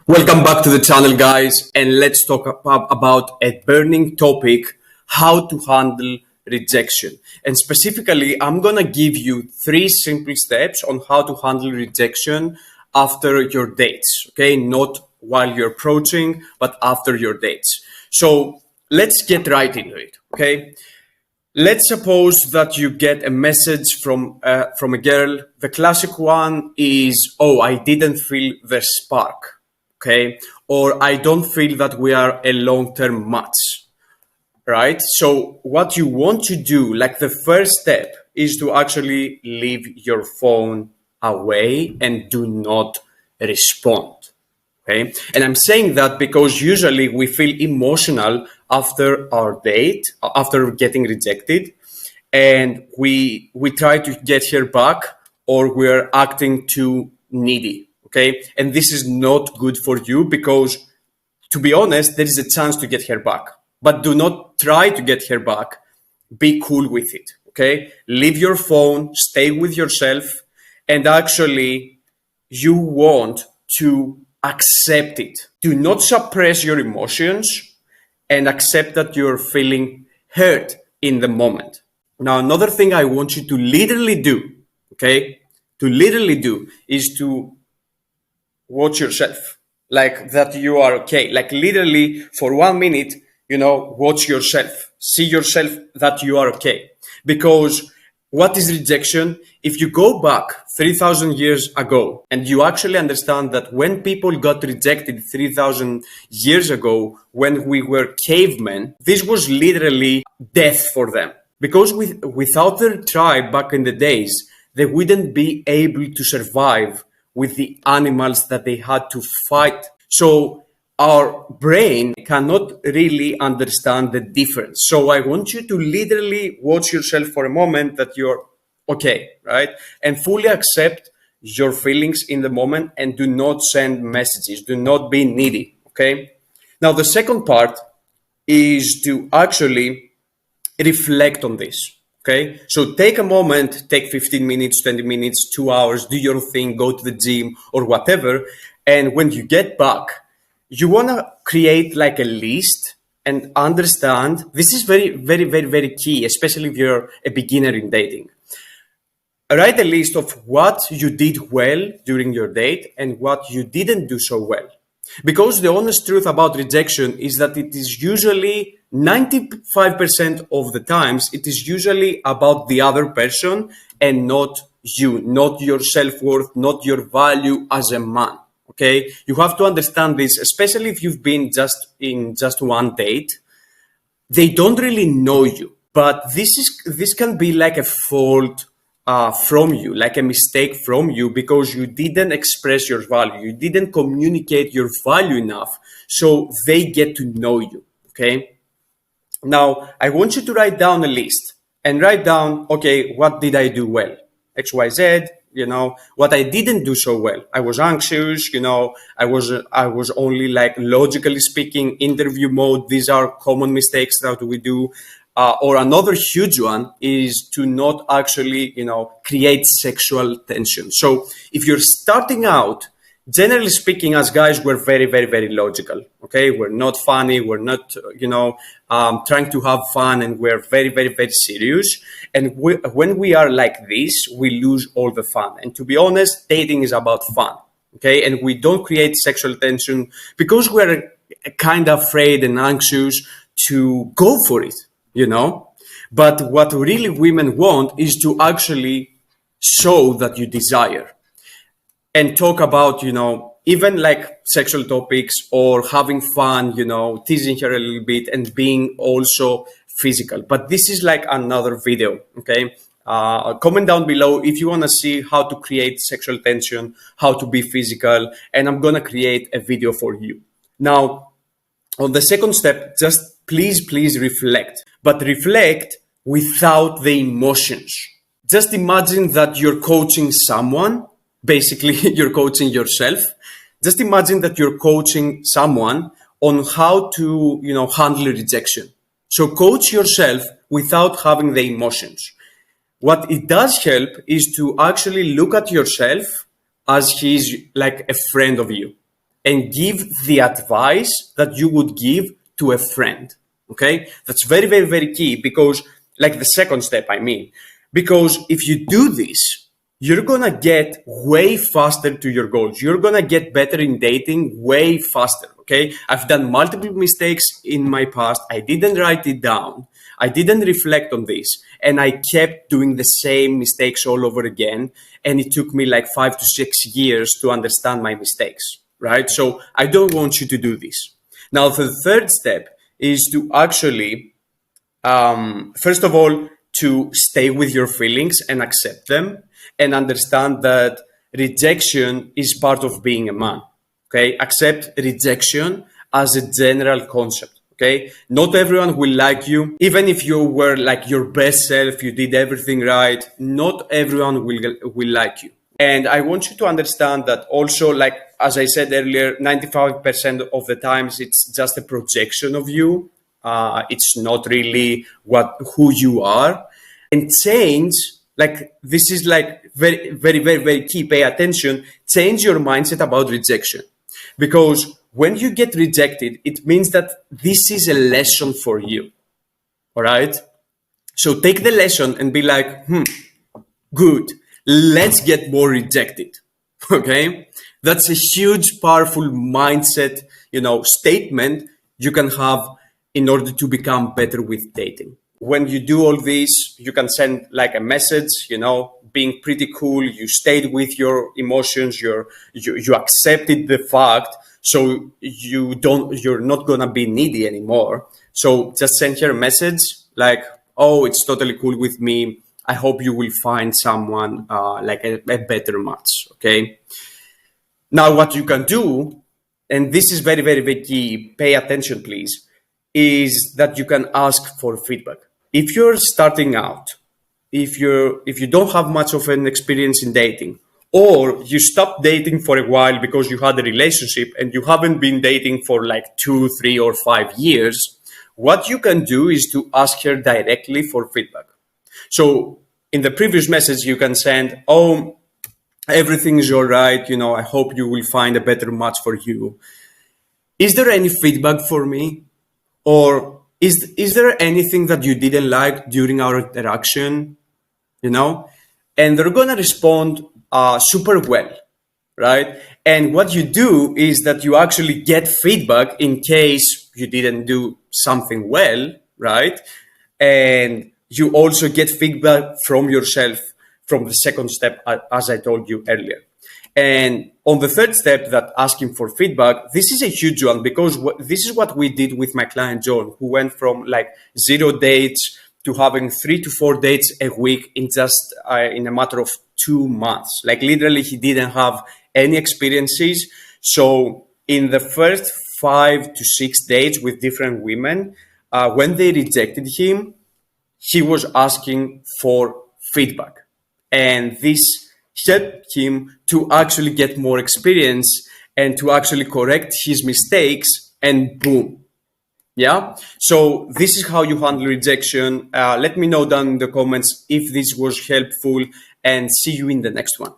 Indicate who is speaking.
Speaker 1: Welcome back to the channel, guys, and let's talk about a burning topic: how to handle rejection. And specifically, I'm gonna give you 3 simple steps on how to handle rejection after your dates. Okay, not while you're approaching, but after your dates. So let's get right into it. Okay. Let's suppose that you get a message from a girl. The classic one is, "Oh, I didn't feel the spark," okay, or "I don't feel that we are a long-term match," right? So what you want to do, like the first step, is to actually leave your phone away and do not respond. Okay. And I'm saying that because usually we feel emotional after our date, after getting rejected, and we try to get her back, or we're acting too needy. Okay. And this is not good for you because, to be honest, there is a chance to get her back. But do not try to get her back. Be cool with it. Okay. Leave your phone, stay with yourself, and actually you want to accept it. Do not suppress your emotions and accept that you're feeling hurt in the moment. Now, another thing I want you to literally do, okay, is to watch yourself. Like that you are okay. Like literally for 1 minute, watch yourself. See yourself that you are okay. Because what is rejection? If you go back 3,000 years ago and you actually understand that when people got rejected 3,000 years ago, when we were cavemen, this was literally death for them. Because without their tribe back in the days, they wouldn't be able to survive with the animals that they had to fight. So our brain cannot really understand the difference. So I want you to literally watch yourself for a moment that you're okay, right? And fully accept your feelings in the moment and do not send messages. Do not be needy, okay? Now, the second part is to actually reflect on this. Okay, so take a moment, take 15 minutes, 20 minutes, 2 hours, do your thing, go to the gym or whatever. And when you get back, you want to create like a list and understand. This is very, very, very, very key, especially if you're a beginner in dating. Write a list of what you did well during your date and what you didn't do so well. Because the honest truth about rejection is that it is usually 95% of the times, it is usually about the other person and not you, not your self-worth, not your value as a man. Okay. You have to understand this, especially if you've been just one date. They don't really know you, but this can be like a fault from you, like a mistake from you, because you didn't express your value. You didn't communicate your value enough. So they get to know you. Okay. Now, I want you to write down a list and write down, okay, what did I do well? X, Y, Z, what I didn't do so well. I was anxious, I was only like logically speaking, interview mode. These are common mistakes that we do. Or another huge one is to not actually, create sexual tension. So if you're starting out, generally speaking, as guys, we're very, very, very logical. Okay. We're not funny. We're not, trying to have fun, and we're very, very, very serious. And when we are like this, we lose all the fun. And to be honest, dating is about fun. Okay. And we don't create sexual tension because we're kind of afraid and anxious to go for it. But what really women want is to actually show that you desire and talk about, even like sexual topics or having fun, teasing her a little bit and being also physical. But this is like another video. Okay. Comment down below if you want to see how to create sexual tension, how to be physical, and I'm going to create a video for you. Now, on the second step, just please reflect, but reflect without the emotions. Just imagine that you're coaching someone. Basically, you're coaching yourself. Just imagine that you're coaching someone on how to, handle rejection. So coach yourself without having the emotions. What it does help is to actually look at yourself as he's like a friend of you. and give the advice that you would give to a friend. Okay, that's very, very, very key, because like the second step, I mean, because if you do this, you're gonna get way faster to your goals. You're gonna get better in dating way faster. Okay, I've done multiple mistakes in my past. I didn't write it down. I didn't reflect on this, and I kept doing the same mistakes all over again. And it took me like 5 to 6 years to understand my mistakes, right? So I don't want you to do this. Now, the third step is to actually, first of all, to stay with your feelings and accept them, and understand that rejection is part of being a man. Okay, accept rejection as a general concept. Okay, not everyone will like you, even if you were like your best self, you did everything right. Not everyone will like you. And I want you to understand that also, like as I said earlier, 95% of the times it's just a projection of you. It's not really who you are. And change, like this is like very, very, very, very key. Pay attention. Change your mindset about rejection, because when you get rejected, it means that this is a lesson for you. All right. So take the lesson and be like, good, let's get more rejected. Okay. That's a huge, powerful mindset, statement you can have in order to become better with dating. When you do all this, you can send like a message, being pretty cool. You stayed with your emotions. You accepted the fact. So you're not going to be needy anymore. So just send her a message like, oh, it's totally cool with me. I hope you will find someone like a better match. Okay. Now, what you can do, and this is very, very, very key, pay attention, please, is that you can ask for feedback. If you're starting out, if you don't have much of an experience in dating, or you stopped dating for a while because you had a relationship and you haven't been dating for like 2, 3, or 5 years, what you can do is to ask her directly for feedback. So in the previous message, you can send, oh, everything is all right. I hope you will find a better match for you. Is there any feedback for me? Or is there anything that you didn't like during our interaction? And they're going to respond super well, right? And what you do is that you actually get feedback in case you didn't do something well, right? And you also get feedback from yourself from the second step, as I told you earlier. And on the third step, that asking for feedback, this is a huge one, because this is what we did with my client, John, who went from like 0 dates to having 3 to 4 dates a week in just in a matter of 2 months. Like literally, he didn't have any experiences. So in the first 5 to 6 dates with different women, when they rejected him, he was asking for feedback. And this helped him to actually get more experience and to actually correct his mistakes, and boom. Yeah. So this is how you handle rejection. Let me know down in the comments if this was helpful, and see you in the next one.